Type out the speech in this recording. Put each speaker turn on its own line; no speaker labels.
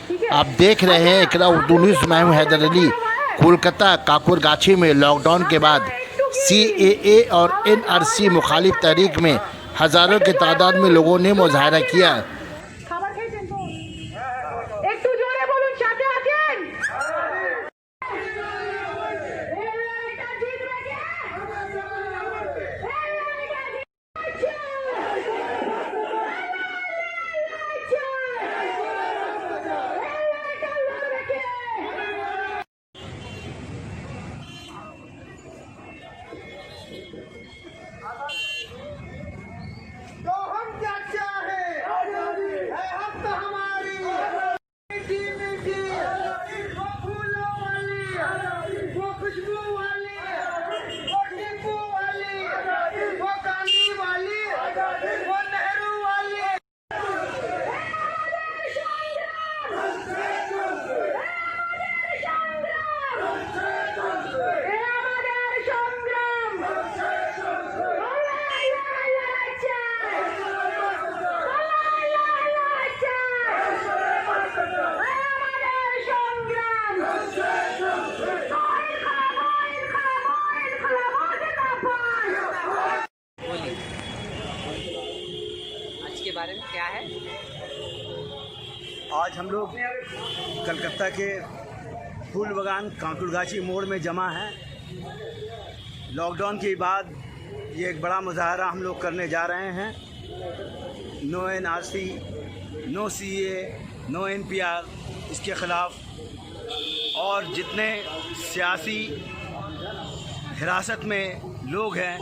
आप देख रहे हैं इकरा उर्दू न्यूज़। मैं हूं हैदर अली। कोलकाता काकुरगाछी में लॉकडाउन के बाद CAA और NRC मुखालिफ तहरीक में हज़ारों की तादाद में लोगों ने मुजाहरा किया।
तो हम क्या चाहे है हम तो हमारी मीठी मीठी वो फूलों वाली वो खुशबू वाली वो नींबू वाली वो काली वाली वो नेहरू वाली।
आज के बारे में क्या है?
आज हम लोग कलकत्ता के फूल बागान काकुरगाछी मोड़ में जमा हैं। लॉकडाउन के बाद ये एक बड़ा मुजाहरा हम लोग करने जा रहे हैं। No NRC, no CAA, no NPR, इसके ख़िलाफ़ और जितने सियासी हिरासत में लोग हैं